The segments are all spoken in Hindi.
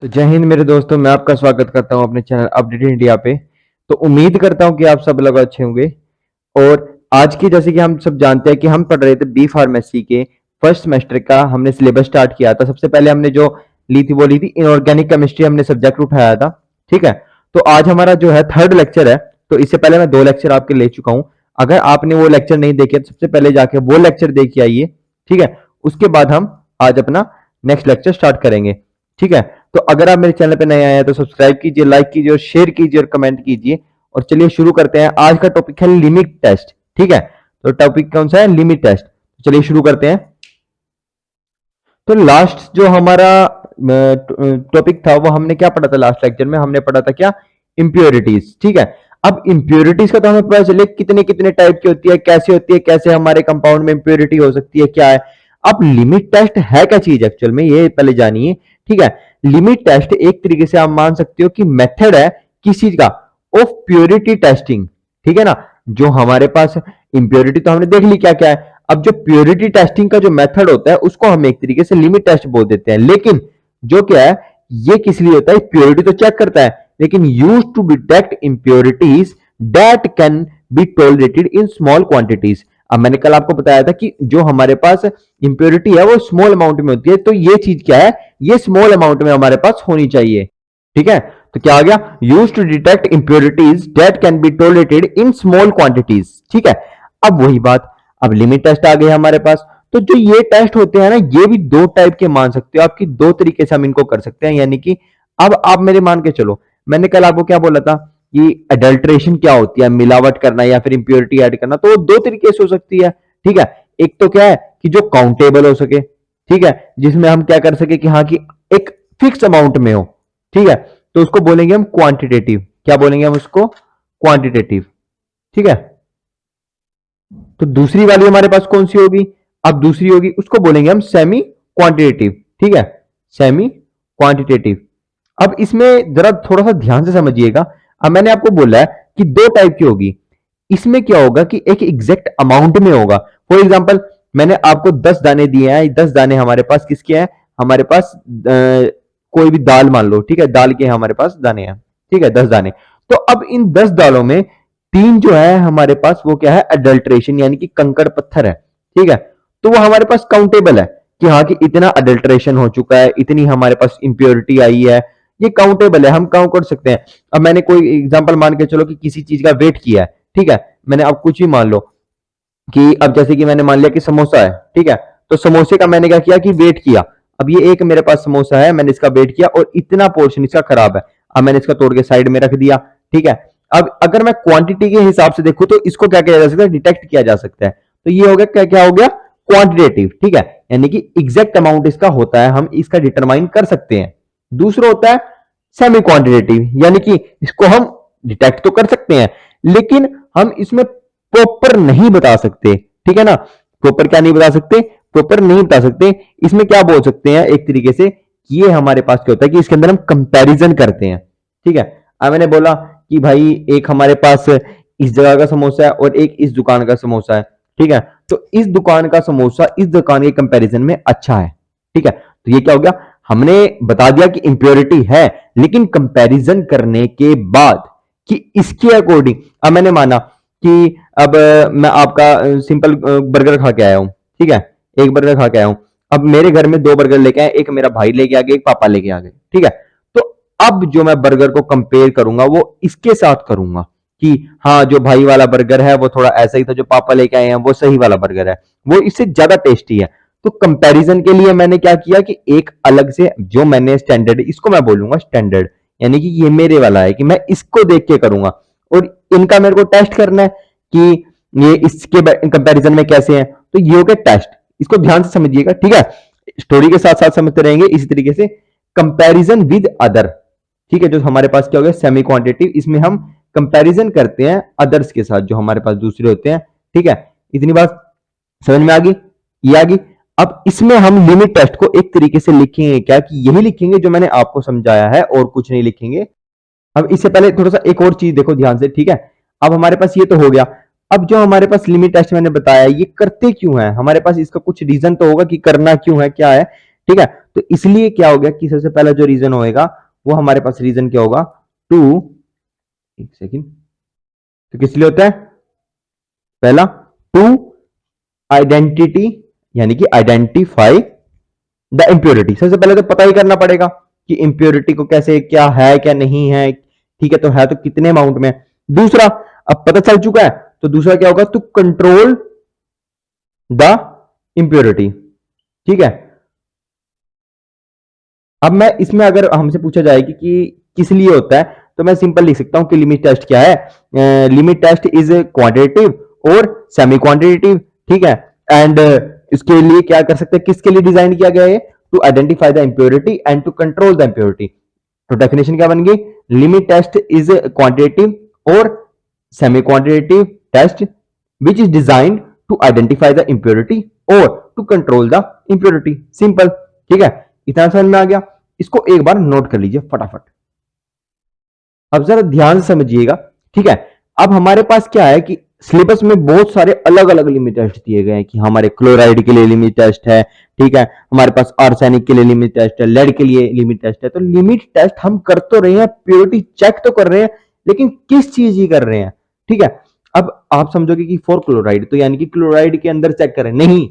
तो जय हिंद मेरे दोस्तों, मैं आपका स्वागत करता हूं अपने चैनल अपडेटेड इंडिया पे। तो उम्मीद करता हूं कि आप सब लोग अच्छे होंगे। और आज की जैसे कि हम सब जानते हैं कि हम पढ़ रहे थे बी फार्मेसी के फर्स्ट सेमेस्टर का हमने सिलेबस स्टार्ट किया था। सबसे पहले हमने जो ली थी वो ली थी इनऑर्गेनिक केमिस्ट्री, हमने सब्जेक्ट उठाया था। ठीक है, तो आज हमारा जो है थर्ड लेक्चर है। तो इससे पहले मैं 2 लेक्चर आपके ले चुका हूं। अगर आपने वो लेक्चर नहीं देखे तो सबसे पहले जाके वो लेक्चर देख के आइए। ठीक है, उसके बाद हम आज अपना नेक्स्ट लेक्चर स्टार्ट करेंगे। ठीक है, तो अगर आप मेरे चैनल पे नए आए हैं तो सब्सक्राइब कीजिए, लाइक कीजिए और शेयर कीजिए और कमेंट कीजिए। और चलिए शुरू करते हैं। आज का टॉपिक है लिमिट टेस्ट। ठीक है, तो टॉपिक कौन सा है? Limit test. चलिए शुरू करते हैं। तो लास्ट जो हमारा टॉपिक था वो हमने क्या पढ़ा था? लास्ट लेक्चर में हमने पढ़ा था क्या? इम्प्योरिटीज। ठीक है, अब इम्प्योरिटीज का तो हमें पता चले कितने कितने टाइप की होती है, कैसे हमारे कंपाउंड में इम्प्योरिटी हो सकती है, क्या है। अब लिमिट टेस्ट है क्या चीज एक्चुअल में, ये पहले जानिए। ठीक है, लिमिट टेस्ट एक तरीके से आप मान सकते हो कि मेथड है किस चीज का? Of purity testing. ठीक है ना, जो हमारे पास इम्प्योरिटी तो हमने देख ली क्या क्या है। अब जो प्योरिटी टेस्टिंग का जो मेथड होता है उसको हम एक तरीके से लिमिट टेस्ट बोल देते हैं। लेकिन जो क्या है, ये किस लिए होता है? प्योरिटी तो चेक करता है, लेकिन use to detect impurities that can be tolerated in small quantities. अब मैंने कल आपको बताया था कि जो हमारे पास इम्प्योरिटी है वो स्मॉल अमाउंट में होती है, तो ये चीज क्या है? ये स्मॉल अमाउंट में हमारे पास होनी चाहिए। ठीक है, तो क्या आ गया? Use to detect impurities that can be tolerated in small quantities. ठीक है, अब वही बात, अब लिमिट टेस्ट आ गए हमारे पास। तो जो ये टेस्ट होते हैं ना, ये भी 2 टाइप के मान सकते हो आपकी, 2 तरीके से हम इनको कर सकते हैं। यानी कि अब आप मेरे मान के चलो, मैंने कल आपको क्या बोला था कि अडल्ट्रेशन क्या होती है, मिलावट करना या फिर इंप्योरिटी ऐड करना। तो वो 2 तरीके से हो सकती है। ठीक है, एक तो क्या है कि जो काउंटेबल हो सके। ठीक है, जिसमें हम क्या कर सके कि हाँ कि एक फिक्स अमाउंट में हो। ठीक है, तो उसको बोलेंगे हम क्वांटिटेटिव। क्या बोलेंगे हम उसको? क्वांटिटेटिव। ठीक है, तो दूसरी वाली हमारे पास कौन सी होगी? अब दूसरी होगी, उसको बोलेंगे हम सेमी क्वांटिटेटिव। ठीक है, सेमी क्वांटिटेटिव। अब इसमें जरा थोड़ा सा ध्यान से समझिएगा। अब मैंने आपको बोला है कि 2 टाइप की होगी। इसमें क्या होगा कि एक एग्जैक्ट अमाउंट में होगा। फॉर एग्जाम्पल, मैंने आपको 10 दाने दिए हैं। 10 दाने हमारे पास किसके हैं? हमारे पास कोई भी दाल मान लो। ठीक है, दाल के हमारे पास दाने हैं। ठीक है, 10 दाने। तो अब इन 10 दालों में 3 जो है हमारे पास, वो क्या है? अडल्ट्रेशन, यानी कि कंकड़ पत्थर है। ठीक है, तो वो हमारे पास काउंटेबल है कि हाँ कि इतना अडल्ट्रेशन हो चुका है, इतनी हमारे पास इंप्योरिटी आई है। ये काउंटेबल है, हम काउंट कर सकते हैं। अब मैंने कोई एग्जांपल मान के चलो कि किसी चीज का वेट किया है। ठीक है, मैंने अब कुछ भी मान लो कि अब जैसे कि मैंने मान लिया कि समोसा है। ठीक है, तो समोसे का मैंने क्या किया कि वेट किया। अब ये एक मेरे पास समोसा है, मैंने इसका वेट किया और इतना पोर्शन इसका खराब है। अब मैंने इसका तोड़ के साइड में रख दिया। ठीक है, अब अगर मैं क्वांटिटी के हिसाब से देखूं तो इसको क्या किया जा सकता है? डिटेक्ट किया जा सकता है। तो ये हो गया क्या? क्या हो गया? क्वांटिटेटिव। ठीक है, यानी कि एग्जैक्ट अमाउंट इसका होता है, हम इसका डिटरमाइन कर सकते हैं। दूसरा होता है सेमी क्वांटिटेटिव, यानी कि इसको हम डिटेक्ट तो कर सकते हैं, लेकिन हम इसमें प्रॉपर नहीं बता सकते। ठीक है ना, प्रॉपर क्या नहीं बता सकते? प्रॉपर नहीं बता सकते। इसमें क्या बोल सकते हैं एक तरीके से, ये हमारे पास क्या होता है कि इसके अंदर हम कंपैरिजन करते हैं। ठीक है, अब मैंने बोला कि भाई एक हमारे पास इस जगह का समोसा है और एक इस दुकान का समोसा है। ठीक है, तो इस दुकान का समोसा इस दुकान के कंपैरिजन में अच्छा है। ठीक है, तो ये क्या हो गया? हमने बता दिया कि इंप्योरिटी है, लेकिन कंपैरिजन करने के बाद कि इसके अकॉर्डिंग, अब मैंने माना कि अब मैं आपका सिंपल बर्गर खा के आया हूं। ठीक है, एक बर्गर खा के आया हूं। अब मेरे घर में 2 बर्गर लेके आए, एक मेरा भाई लेके आ गया, एक पापा लेके आ गए। ठीक है, तो अब जो मैं बर्गर को कंपेयर करूंगा वो इसके साथ करूंगा कि हाँ, जो भाई वाला बर्गर है वो थोड़ा ऐसा ही था, जो पापा लेके आए हैं वो सही वाला बर्गर है, वो इससे ज्यादा टेस्टी है। तो कंपैरिजन के लिए मैंने क्या किया कि एक अलग से जो मैंने स्टैंडर्ड, इसको मैं बोलूंगा स्टैंडर्ड, यानी कि ये मेरे वाला है कि मैं इसको देख के करूंगा और इनका मेरे को टेस्ट करना है कि ये इसके कंपैरिजन में कैसे हैं। तो ये हो गया टेस्ट, इसको ध्यान से समझिएगा। ठीक है, स्टोरी के साथ साथ समझते रहेंगे। इसी तरीके से कंपैरिजन विद अदर। ठीक है, जो हमारे पास क्या हो गया? Semi quantitative. इसमें हम कंपैरिजन करते हैं अदर्स के साथ, जो हमारे पास दूसरे होते हैं। ठीक है, इतनी बात समझ में आ गई? ये आ गई। अब इसमें हम लिमिट टेस्ट को एक तरीके से लिखेंगे क्या, कि यही लिखेंगे जो मैंने आपको समझाया है और कुछ नहीं लिखेंगे। अब इससे पहले थोड़ा सा एक और चीज देखो ध्यान से। ठीक है, अब हमारे पास ये तो हो गया। अब जो हमारे पास लिमिट टेस्ट मैंने बताया, ये करते क्यों है? हमारे पास इसका कुछ रीजन तो होगा कि करना क्यों है, क्या है। ठीक है। तो इसलिए क्या हो गया कि सबसे पहला जो रीजन होएगा वो हमारे पास रीजन क्या होगा, टू, एक सेकेंड, तो किस लिए होता है, पहला टू आइडेंटिटी, यानी कि आइडेंटिफाई द इंप्योरिटी। सबसे पहले तो पता ही करना पड़ेगा कि इंप्योरिटी को कैसे, क्या है क्या नहीं है, ठीक है, तो है तो कितने अमाउंट में। दूसरा, अब पता चल चुका है तो दूसरा क्या होगा, टू कंट्रोल द इंप्योरिटी, ठीक है। अब मैं इसमें अगर हमसे पूछा जाए कि किस लिए होता है, तो मैं सिंपल लिख सकता हूं कि लिमिट टेस्ट क्या है, लिमिट टेस्ट इज क्वांटिटेटिव और सेमी क्वांटिटेटिव, ठीक है। एंड इसके लिए क्या कर सकते हैं, किसके लिए डिजाइन किया गया है, to identify the impurity and to control the impurity. तो डेफिनेशन क्या बन गई, लिमिट टेस्ट इज क्वांटिटेटिव और semi quantitative test which is designed to identify the impurity और to control the impurity. Simple, ठीक है, इतना समझ में आ गया। इसको एक बार नोट कर लीजिए फटाफट। अब जरा ध्यान से समझिएगा, ठीक है। अब हमारे पास क्या है कि सिलेबस में बहुत सारे अलग अलग लिमिट टेस्ट दिए गए हैं कि हमारे क्लोराइड के लिए लिमिट टेस्ट है, ठीक है, हमारे पास आर्सेनिक के लिए लिमिट टेस्ट है, लेड के लिए लिमिट टेस्ट है। तो लिमिट टेस्ट हम कर तो रहे हैं, प्योरिटी चेक तो कर रहे हैं, लेकिन किस चीज ही कर रहे हैं, ठीक है। अब आप समझोगे कि फॉर क्लोराइड तो यानी कि क्लोराइड के अंदर चेक करें, नहीं,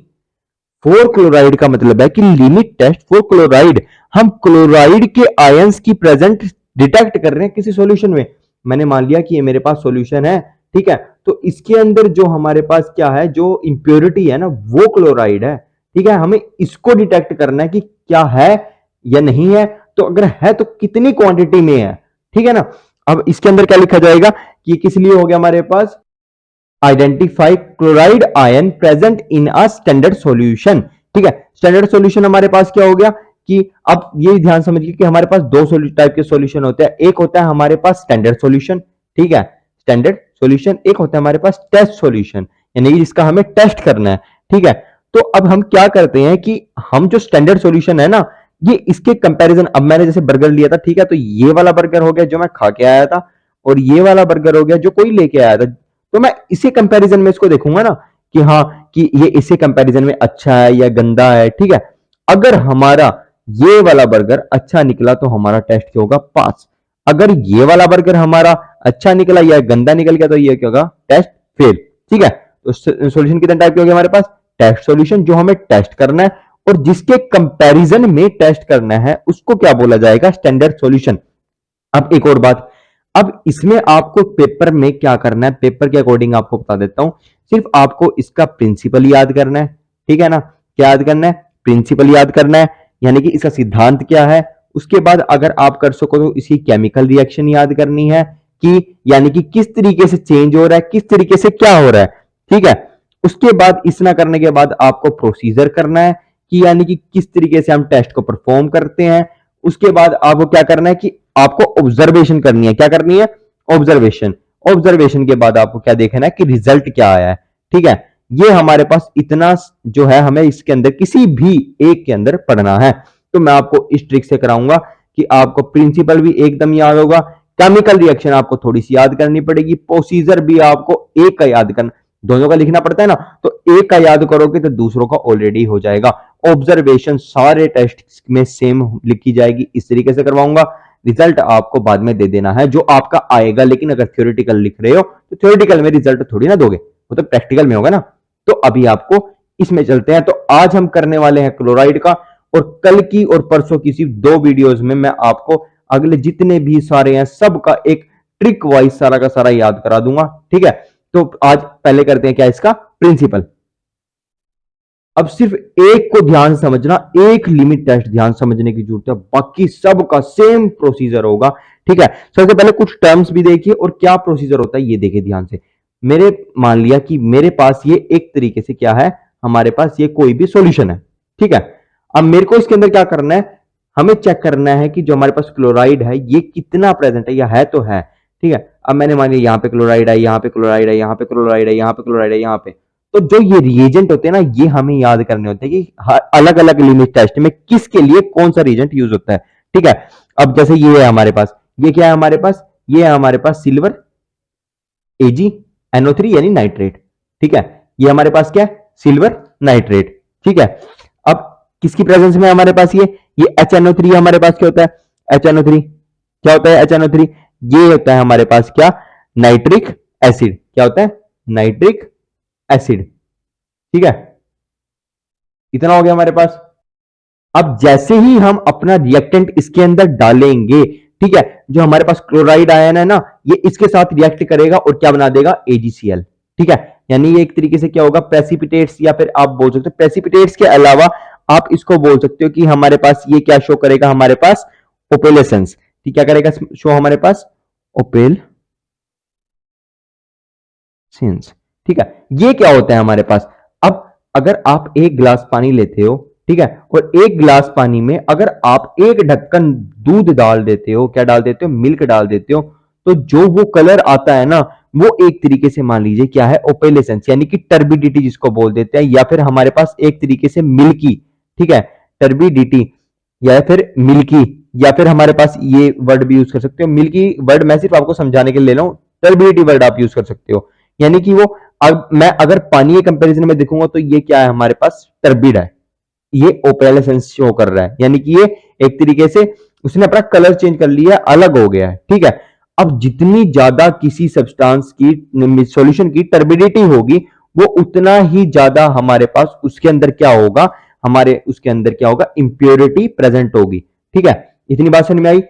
फॉर क्लोराइड का मतलब है कि लिमिट टेस्ट फॉर क्लोराइड, हम क्लोराइड के आयंस की प्रेजेंट डिटेक्ट कर रहे हैं किसी सॉल्यूशन में। मैंने मान लिया कि ये मेरे पास सॉल्यूशन है, ठीक है, तो इसके अंदर जो हमारे पास क्या है, जो इंप्योरिटी है ना, वो क्लोराइड है, ठीक है। हमें इसको डिटेक्ट करना है कि क्या है या नहीं है, तो अगर है तो कितनी क्वांटिटी में है, ठीक है ना। अब इसके अंदर क्या लिखा जाएगा कि किस लिए हो गया हमारे पास, identify chloride ion present in a standard solution, ठीक है। स्टैंडर्ड सॉल्यूशन हमारे पास क्या हो गया कि अब ये ध्यान समझिए कि हमारे पास दो टाइप के सॉल्यूशन होते हैं। एक होता है हमारे पास स्टैंडर्ड सॉल्यूशन, ठीक है, स्टैंडर्ड सॉल्यूशन। एक होता है हमारे पास टेस्ट सॉल्यूशन, यानी जिसका हमें टेस्ट करना है, ठीक है। तो अब हम क्या करते हैं कि हम जो स्टैंडर्ड सॉल्यूशन है ना, ये इसके कंपैरिजन, अब मैंने जैसे बर्गर लिया था, ठीक है, तो ये वाला बर्गर हो गया जो मैं खा के आया था, और ये वाला बर्गर हो गया जो कोई लेके आया था। तो मैं इसी कंपैरिजन में इसको देखूंगा ना कि हाँ, कि ये इसी कंपैरिजन में अच्छा है या गंदा है, ठीक है। अगर हमारा ये वाला बर्गर अच्छा निकला तो हमारा टेस्ट क्या होगा, पास। अगर ये वाला बर्गर हमारा अच्छा निकला या गंदा निकल गया तो ये क्या होगा, टेस्ट फेल, ठीक है। तो सॉल्यूशन कितने टाइप के हो गए हमारे पास, टेस्ट सॉल्यूशन, जो हमें टेस्ट करना है और जिसके कंपैरिजन में टेस्ट करना है उसको क्या बोला जाएगा, स्टैंडर्ड सॉल्यूशन। अब एक और बात, अब इसमें आपको पेपर में क्या करना है, पेपर के अकॉर्डिंग आपको बता देता हूं, सिर्फ आपको इसका प्रिंसिपल याद करना है, ठीक है ना। क्या याद करना है, प्रिंसिपल याद करना है, यानी कि इसका सिद्धांत क्या है। उसके बाद अगर आप कर सको तो इसकी केमिकल रिएक्शन याद करनी है कि यानी कि किस तरीके से चेंज हो रहा है, किस तरीके से क्या हो रहा है, ठीक है। उसके बाद इतना करने के बाद आपको प्रोसीजर करना है कि यानी कि किस तरीके से हम टेस्ट को परफॉर्म करते हैं। उसके बाद आपको क्या करना है कि आपको ऑब्जर्वेशन करनी है, क्या करनी है, ऑब्जर्वेशन। ऑब्जर्वेशन के बाद आपको क्या देखना है कि रिजल्ट क्या आया है, ठीक है। ये हमारे पास इतना जो है, हमें इसके अंदर किसी भी एक के अंदर पढ़ना है। तो मैं आपको इस ट्रिक से कराऊंगा कि आपको प्रिंसिपल भी एकदम याद होगा, केमिकल रिएक्शन आपको थोड़ी सी याद करनी पड़ेगी, प्रोसीजर भी आपको एक का याद करना, दोनों का लिखना पड़ता है ना, तो एक का याद करोगे तो दूसरों का ऑलरेडी हो जाएगा। ऑब्जर्वेशन सारे टेस्ट में सेम लिखी जाएगी, इस तरीके से करवाऊंगा। रिजल्ट आपको बाद में दे देना है जो आपका आएगा, लेकिन अगर थ्योरेटिकल लिख रहे हो तो थ्योरेटिकल में रिजल्ट थोड़ी ना दोगे, वो तो प्रैक्टिकल में होगा ना। तो अभी आपको इसमें चलते हैं। तो आज हम करने वाले हैं क्लोराइड का, और कल की और परसों की सिर्फ दो वीडियोस में मैं आपको अगले जितने भी सारे हैं सबका एक ट्रिक वाइज सारा का सारा याद करा दूंगा, ठीक है। तो आज पहले करते हैं क्या, इसका प्रिंसिपल। अब सिर्फ एक को ध्यान समझना, एक लिमिट टेस्ट ध्यान समझने की जरूरत है, बाकी सब का सेम प्रोसीजर होगा, ठीक है। सबसे पहले कुछ टर्म्स भी देखिए और क्या प्रोसीजर होता है ये देखिए ध्यान से। मेरे मान लिया कि मेरे पास ये एक तरीके से क्या है, हमारे पास ये कोई भी सॉल्यूशन है, ठीक है। अब मेरे को इसके अंदर क्या करना है, हमें चेक करना है कि जो हमारे पास क्लोराइड है ये कितना प्रेजेंट है, या है तो है, ठीक है। अब मैंने मान लिया यहाँ पे क्लोराइड है, यहाँ पे क्लोराइड है, यहाँ पे क्लोराइड है, यहाँ पे क्लोराइड है, यहाँ पे। तो जो ये रिएजेंट होते हैं ना, ये हमें याद करने होते हैं कि अलग अलग लिमिट टेस्ट में किसके लिए कौन सा रिएजेंट यूज होता है, ठीक है। अब जैसे ये है हमारे पास, ये क्या है हमारे पास, ये है हमारे पास सिल्वर AgNO3 यानी नाइट्रेट, ठीक है। ये हमारे पास क्या है, सिल्वर नाइट्रेट, ठीक है। अब किसकी प्रेजेंस में हमारे पास ये HNO3 हमारे पास क्या होता है, HNO3 क्या होता है, HNO3 ये होता है हमारे पास क्या, नाइट्रिक एसिड, क्या होता है, नाइट्रिक एसिड। ठीक है, इतना हो गया हमारे पास। अब जैसे ही हम अपना रिएक्टेंट इसके अंदर डालेंगे, ठीक है, जो हमारे पास क्लोराइड आयन है ना, ये इसके साथ रिएक्ट करेगा और क्या बना देगा, AgCl। ठीक है, यानी ये एक तरीके से क्या होगा, प्रेसिपिटेट्स, या फिर आप बोल सकते हो प्रेसिपिटेट्स के अलावा आप इसको बोल सकते हो कि हमारे पास ये क्या शो करेगा, हमारे पास ओपेलेसेंस। ठीक, क्या करेगा शो हमारे पास, ओपेलेसेंस। ठीक है, ये क्या होता है हमारे पास। अब अगर आप एक गिलास पानी लेते हो, ठीक है, और एक गिलास पानी में अगर आप एक ढक्कन दूध डाल देते हो, क्या डाल देते हो, मिल्क डाल देते हो, तो जो वो कलर आता है ना, वो एक तरीके से मान लीजिए क्या है, ओपेलेसेंस, यानी कि टर्बिडिटी जिसको बोल देते हैं, या फिर हमारे पास एक तरीके से मिल्की, ठीक है, टर्बिडिटी या फिर मिल्की, या फिर हमारे पास ये वर्ड भी यूज कर सकते हो, मिल्की वर्ड मैं सिर्फ आपको समझाने के लिए ले रहा हूं, टर्बिडिटी वर्ड आप यूज कर सकते हो, यानी कि वो, अब मैं अगर पानी के कंपैरिजन में देखूंगा तो ये क्या है हमारे पास, टर्बिड है, ये ओपेलेसेंस शो कर रहा है, यानी कि ये एक तरीके से उसने अपना कलर चेंज कर लिया, अलग हो गया है। ठीक है, अब जितनी ज्यादा किसी सब्सटेंस की सॉल्यूशन की टर्बिडिटी होगी, वो उतना ही ज्यादा हमारे पास उसके अंदर क्या होगा, हमारे उसके अंदर क्या होगा, इंप्योरिटी प्रेजेंट होगी। ठीक है, इतनी बात समझ में आई,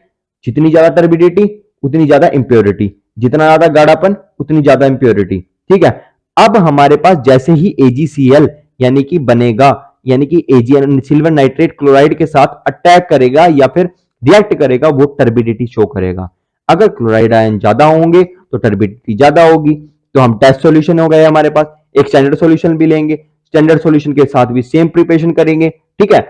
जितनी ज्यादा टर्बिडिटी उतनी ज्यादा इंप्योरिटी, जितना ज्यादा गाढ़ापन उतनी ज्यादा इंप्योरिटी। ठीक है, अब हमारे पास जैसे ही AgCl यानी कि बनेगा, यानी कि Ag सिल्वर नाइट्रेट क्लोराइड के साथ अटैक करेगा या फिर रिएक्ट करेगा, वो टर्बिडिटी शो करेगा। अगर क्लोराइड आयन ज्यादा होंगे तो टर्बिडिटी ज्यादा होगी। तो हम टेस्ट सॉल्यूशन हो गए हमारे पास, एक स्टैंडर्ड सॉल्यूशन भी लेंगे, स्टैंडर्ड सॉल्यूशन के साथ भी सेम प्रिपरेशन करेंगे। ठीक है,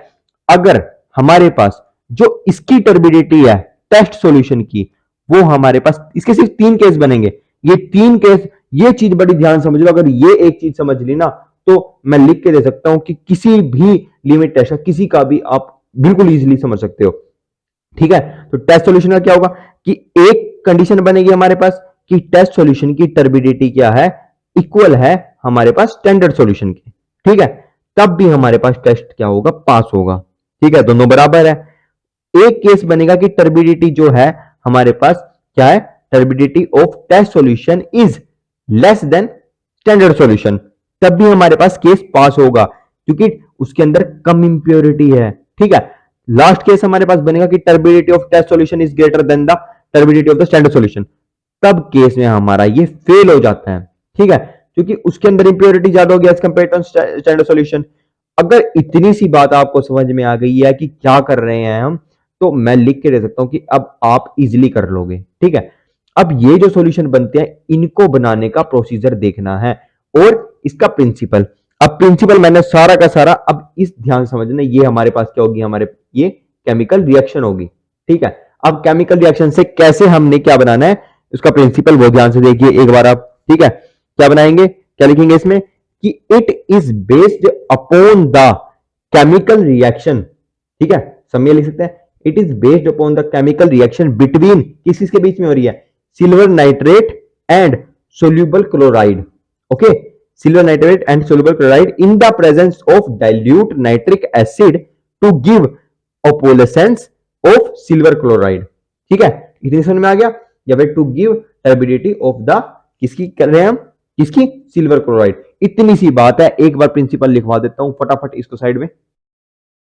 अगर हमारे पास जो इसकी टर्बिडिटी है टेस्ट सॉल्यूशन की, वो हमारे पास, इसके सिर्फ 3 केस बनेंगे, ये 3 केस, ये चीज बड़ी ध्यान समझ लो, अगर ये एक चीज समझ ली ना, तो मैं लिख के दे सकता हूं कि किसी भी लिमिट टेस्ट किसी का भी आप बिल्कुल इजीली समझ सकते हो। ठीक है, तो टेस्ट सॉल्यूशन का क्या होगा कि एक कंडीशन बनेगी हमारे पास कि टेस्ट सॉल्यूशन की टर्बिडिटी क्या है, इक्वल है हमारे पास स्टैंडर्ड सॉल्यूशन की। ठीक है, तब भी हमारे पास टेस्ट क्या होगा, पास होगा। ठीक है, दोनों बराबर है। एक केस बनेगा कि टर्बिडिटी जो है हमारे पास क्या है, turbidity of test solution is less than standard solution, तब भी हमारे पास केस पास होगा क्योंकि उसके अंदर कम इंप्योरिटी है। ठीक है, लास्ट केस हमारे पास बनेगा कि turbidity of test solution is greater than the turbidity of the standard solution, तब केस में हमारा ये फेल हो जाता है। ठीक है, क्योंकि उसके अंदर इंप्योरिटी ज्यादा हो गया as compare to standard solution. अगर इतनी सी बात आपको समझ में आ गई है कि क्या कर रहे हैं हम, तो मैं लिख के दे सकता हूं कि अब आप इजीली कर लोगे। ठीक है, अब ये जो सॉल्यूशन बनते हैं इनको बनाने का प्रोसीजर देखना है और इसका प्रिंसिपल। अब प्रिंसिपल मैंने सारा का सारा, अब इस ध्यान समझना, ये हमारे पास क्या होगी, हमारे ये केमिकल रिएक्शन होगी। ठीक है, अब केमिकल रिएक्शन से कैसे हमने क्या बनाना है, उसका प्रिंसिपल वो ध्यान से देखिए एक बार आप। ठीक है, क्या बनाएंगे, क्या लिखेंगे इसमें कि it is based upon the chemical reaction. ठीक है, समय लिख सकते हैं, it is based upon the chemical reaction between, किस के बीच में हो रही है, silver nitrate and soluble chloride. Okay, silver nitrate and soluble chloride in the presence of dilute nitric acid to give opalescence of silver chloride. ठीक है, इतनी समझ में आ गया, या फिर to give turbidity of the, किसकी कर रहे हैं हम, किसकी, सिल्वर क्लोराइड। इतनी सी बात है, एक बार प्रिंसिपल लिखवा देता हूं फटाफट इसको साइड में,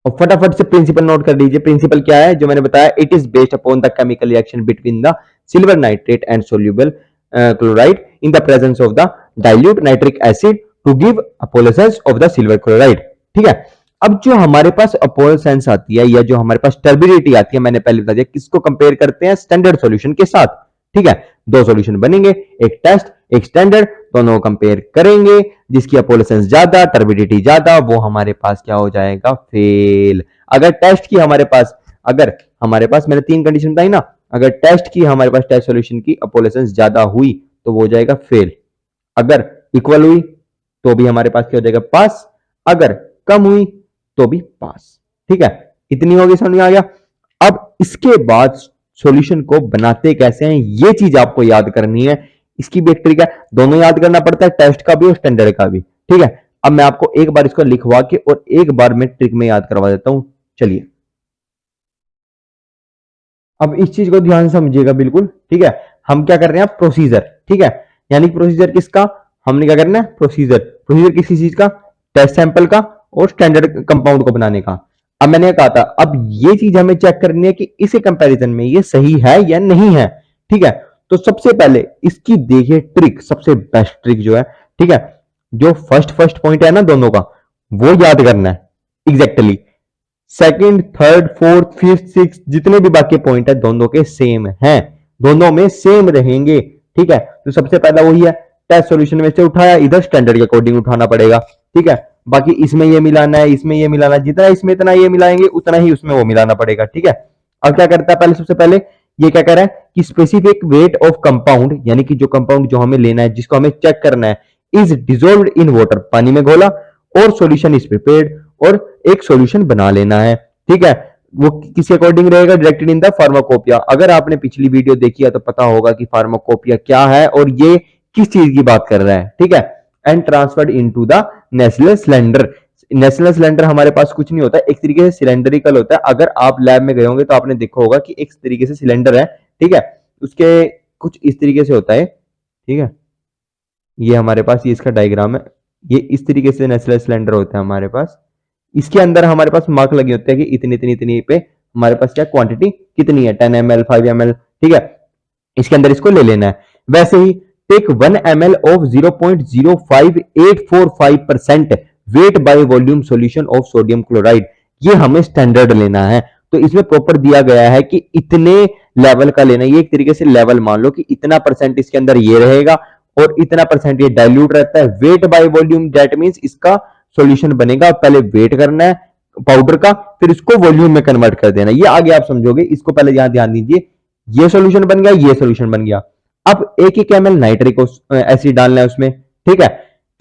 और फटाफट से प्रिंसिपल नोट कर लीजिए। प्रिंसिपल क्या है जो मैंने बताया, it is based upon the chemical reaction between the silver nitrate and soluble chloride in the presence of the dilute nitric acid to give opalescence of the silver chloride. ठीक है, अब जो हमारे पास अपोलेसेंस आती है या जो हमारे पास टर्बिडिटी आती है, मैंने पहले बता दिया, किसको कंपेयर करते हैं, स्टैंडर्ड सॉल्यूशन के साथ। ठीक है, दो सॉल्यूशन बनेंगे, एक टेस्ट एक स्टैंडर्ड, दोनों कंपेयर करेंगे, जिसकी अपोलेसेंस ज्यादा टर्बिडिटी ज्यादा, वो हमारे पास क्या हो जाएगा, फेल। अगर टेस्ट की हमारे पास, अगर हमारे पास मैंने 3 कंडीशन बताई ना, अगर टेस्ट की हमारे पास टेस्ट सॉल्यूशन की अपोलेसेंस ज्यादा हुई तो वो हो जाएगा फेल, अगर इक्वल हुई तो भी हमारे पास क्या हो जाएगा, पास, अगर कम हुई तो भी पास। ठीक है, इतनी होगी, समझ में आ गया। अब इसके बाद सॉल्यूशन को बनाते कैसे हैं, ये चीज आपको याद करनी है। इसकी भी एक तरीका है, दोनों याद करना पड़ता है, टेस्ट का भी और स्टैंडर्ड का भी। ठीक है, अब मैं आपको एक बार इसको लिखवा के और एक बार में ट्रिक में याद करवा देता हूं। चलिए अब इस चीज को ध्यान से समझिएगा बिल्कुल, ठीक है। हम क्या कर रहे हैं, प्रोसीजर, ठीक है। यानी प्रोसीजर किसका, हमने क्या करना है, प्रोसीजर। प्रोसीजर किसी चीज का, टेस्ट सैंपल का और स्टैंडर्ड कंपाउंड को बनाने का। अब मैंने कहा था अब ये चीज हमें चेक करनी है कि इस कंपैरिजन में ये सही है या नहीं है, ठीक है। तो सबसे पहले इसकी देखिए ट्रिक, सबसे बेस्ट ट्रिक जो है, ठीक है, जो फर्स्ट फर्स्ट पॉइंट है ना दोनों का, वो याद करना है exactly. Second, third, fourth, fifth, six, जितने भी बाकी पॉइंट है दोनों के सेम हैं, दोनों में सेम रहेंगे, ठीक है। तो सबसे पहला वही है, टेस्ट सॉल्यूशन में से उठाया, इधर स्टैंडर्ड के अकॉर्डिंग उठाना पड़ेगा, ठीक है। बाकी इसमें ये मिलाना है, इसमें ये मिलाना है, जितना इसमें इतना ये मिलाएंगे उतना ही उसमें वो मिलाना पड़ेगा, ठीक है। अब क्या करता है, पहले सबसे पहले ये क्या कह रहा है कि स्पेसिफिक वेट ऑफ कंपाउंड, यानी कि जो कंपाउंड जो हमें लेना है, जिसको हमें चेक करना है, इज डिजोल्व्ड इन वाटर, पानी में घोला, और सॉल्यूशन इज प्रिपेयर्ड, और एक सॉल्यूशन बना लेना है, ठीक है। वो किस अकॉर्डिंग रहेगा, डायरेक्टेड इन द फार्माकोपिया। अगर आपने पिछली वीडियो देखी है तो पता होगा कि फार्माकोपिया क्या है और ये किस चीज की बात कर रहा है, ठीक है। And transferred into the Nestle cylinder. Nestle cylinder हमारे पास कुछ नहीं होता, एक तरीके से सिलेंडरिकल होता है। अगर आप लैब में गए होंगे तो आपने देखा होगा कि एक तरीके से सिलेंडर है, ठीक है, उसके कुछ इस तरीके से होता है, ठीक है। ये हमारे पास ये इसका डायग्राम है, ये इस तरीके से नेस्ले सिलेंडर होता है हमारे पास। इसके अंदर हमारे पास मार्क लगे होते हैं कि इतनी इतनी इतनी पे हमारे पास क्या क्वांटिटी कितनी है, 10 ml 5 ml, ठीक है। इसके अंदर इसको ले लेना है। वैसे ही take 1 ml of 0.05845% weight by volume solution of sodium chloride, ये हमें स्टैंडर्ड लेना है। तो इसमें प्रॉपर दिया गया है कि इतने लेवल का लेना है, ये एक तरीके से लेवल मान लो कि इतना परसेंट इसके अंदर ये रहेगा और इतना परसेंट ये डाइल्यूट रहता है। Wait by volume that means इसका सॉल्यूशन बनेगा, पहले वेट करना है पाउडर का, फिर इसको वॉल्यूम में कन्वर्ट कर देना। ये आगे आप समझोगे, इसको पहले यहां ध्यान दीजिए। ये सॉल्यूशन बन गया, ये सॉल्यूशन बन गया। अब 1 ml नाइट्रिक एसिड डालना है उसमें, ठीक है।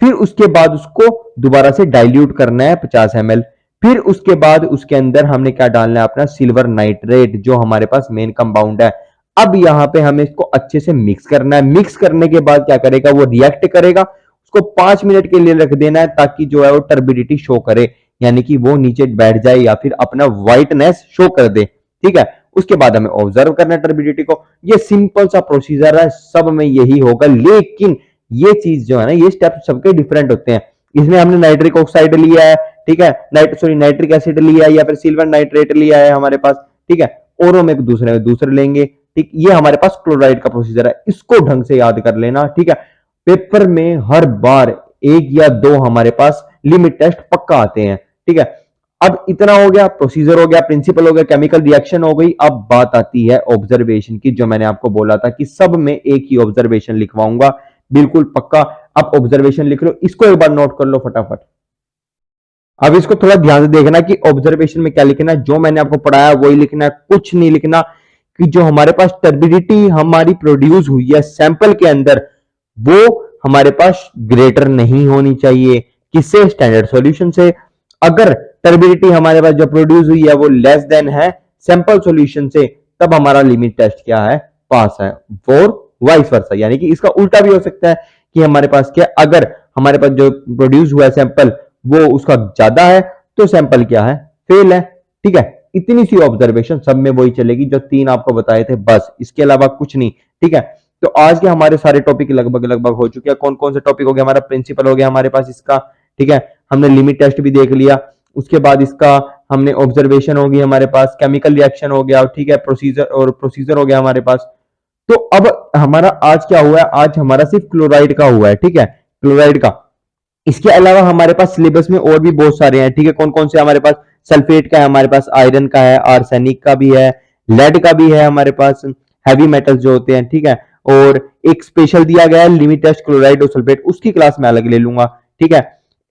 फिर उसके बाद उसको दोबारा से डाइल्यूट करना है 50 ml। फिर उसके बाद उसके अंदर हमने क्या डालना है, अपना सिल्वर नाइट्रेट, जो हमारे पास मेन कंपाउंड है। अब यहां पे हमें इसको अच्छे से मिक्स करना है। मिक्स करने के बाद क्या करेगा, वो रिएक्ट करेगा, उसको 5 मिनट के लिए रख देना है ताकि जो है वो टर्बिडिटी शो करे, यानी कि वो नीचे बैठ जाए या फिर अपना व्हाइटनेस शो कर दे, ठीक है। उसके बाद हमें ऑब्जर्व करना है टर्बिडिटी को। ये सिंपल सा प्रोसीजर है, सब में यही होगा, लेकिन ये चीज जो है ना, ये स्टेप सबके डिफरेंट होते हैं। इसमें हमने नाइट्रिक ऑक्साइड लिया है, ठीक है, नाइट्रिक एसिड लिया है या फिर सिल्वर नाइट्रेट लिया है हमारे पास, ठीक है। और हम एक दूसरे लेंगे, ठीक। ये हमारे पास क्लोराइड का प्रोसीजर है, इसको ढंग से याद कर लेना, ठीक है। पेपर में हर बार 1 या 2 हमारे पास लिमिट टेस्ट पक्का आते हैं, ठीक है। अब इतना हो गया, प्रोसीजर हो गया, प्रिंसिपल हो गया, केमिकल रिएक्शन हो गई। अब बात आती है ऑब्जर्वेशन की, जो मैंने आपको बोला था कि सब में एक ही ऑब्जर्वेशन लिखवाऊंगा, बिल्कुल पक्का। अब ऑब्जर्वेशन लिख लो, इसको एक बार नोट कर लो फटाफट। अब इसको थोड़ा ध्यान से देखना कि ऑब्जर्वेशन में क्या लिखना है। जो मैंने आपको पढ़ाया वही लिखना है, कुछ नहीं लिखना कि जो हमारे पास टर्बिडिटी हमारी प्रोड्यूस हुई है सैंपल के अंदर, वो हमारे पास ग्रेटर नहीं होनी चाहिए, किससे, स्टैंडर्ड सॉल्यूशन से। अगर टर्बिडिटी हमारे पास जो प्रोड्यूस हुई है वो लेस देन है सैंपल सॉल्यूशन से, तब हमारा लिमिट टेस्ट क्या है, पास है। और वाइस वर्सा, यानी कि इसका उल्टा भी हो सकता है कि हमारे पास क्या, अगर हमारे पास जो प्रोड्यूस हुआ है सैंपल वो उसका ज्यादा है तो सैंपल क्या है, फेल है, ठीक है। इतनी सी ऑब्जर्वेशन सब में वही चलेगी जो 3 आपको बताए थे, बस, इसके अलावा कुछ नहीं, ठीक है। तो आज के हमारे सारे टॉपिक लगभग हो चुके हैं। कौन कौन से टॉपिक हो गया, हमारा प्रिंसिपल हो गया हमारे पास इसका, ठीक है, हमने लिमिट टेस्ट भी देख लिया। उसके बाद इसका हमने ऑब्जर्वेशन होगी हमारे पास, केमिकल रिएक्शन हो गया, ठीक है, प्रोसीजर हो गया हमारे पास। तो अब हमारा आज क्या हुआ है, आज हमारा सिर्फ क्लोराइड का हुआ है, ठीक है, क्लोराइड का। इसके अलावा हमारे पास सिलेबस में और भी बहुत सारे हैं, ठीक है। कौन कौन से हमारे पास, सल्फेट का है हमारे पास, आयरन का है, आर्सेनिक का भी है, लेड का भी है हमारे पास, हैवी मेटल्स जो होते हैं, ठीक है। और एक स्पेशल दिया गया है लिमिट टेस्ट क्लोराइड और सल्फेट, उसकी क्लास में अलग ले लूंगा, ठीक है।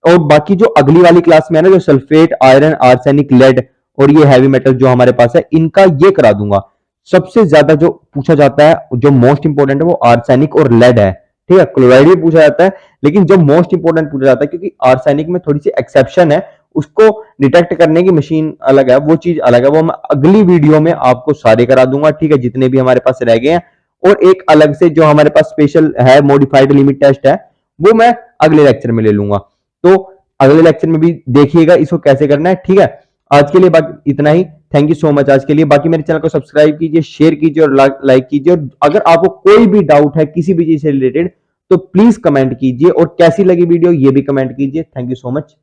और बाकी जो अगली वाली क्लास में है ना, जो सल्फेट, आयरन, आर्सेनिक, लेड और ये हैवी मेटल जो हमारे पास है, इनका ये करा दूंगा। सबसे ज्यादा जो पूछा जाता है, जो मोस्ट इंपोर्टेंट है, वो आर्सेनिक और लेड है, ठीक है। क्लोराइड भी पूछा जाता है, लेकिन जो मोस्ट इंपोर्टेंट पूछा जाता है, क्योंकि आर्सेनिक में थोड़ी सी एक्सेप्शन है, उसको डिटेक्ट करने की मशीन अलग है, वो चीज अलग है, वो मैं अगली वीडियो में आपको सारे करा दूंगा, ठीक है, जितने भी हमारे पास रह गए हैं। और एक अलग से जो हमारे पास स्पेशल है, मॉडिफाइड लिमिट टेस्ट है, वो मैं अगले लेक्चर में ले लूंगा। तो अगले लेक्चर में भी देखिएगा इसको कैसे करना है, ठीक है। आज के लिए बाकी इतना ही। थैंक यू सो मच आज के लिए। बाकी मेरे चैनल को सब्सक्राइब कीजिए, शेयर कीजिए और लाइक कीजिए। और अगर आपको कोई भी डाउट है किसी भी चीज से रिलेटेड तो प्लीज कमेंट कीजिए, और कैसी लगी वीडियो ये भी कमेंट कीजिए। Thank you so much.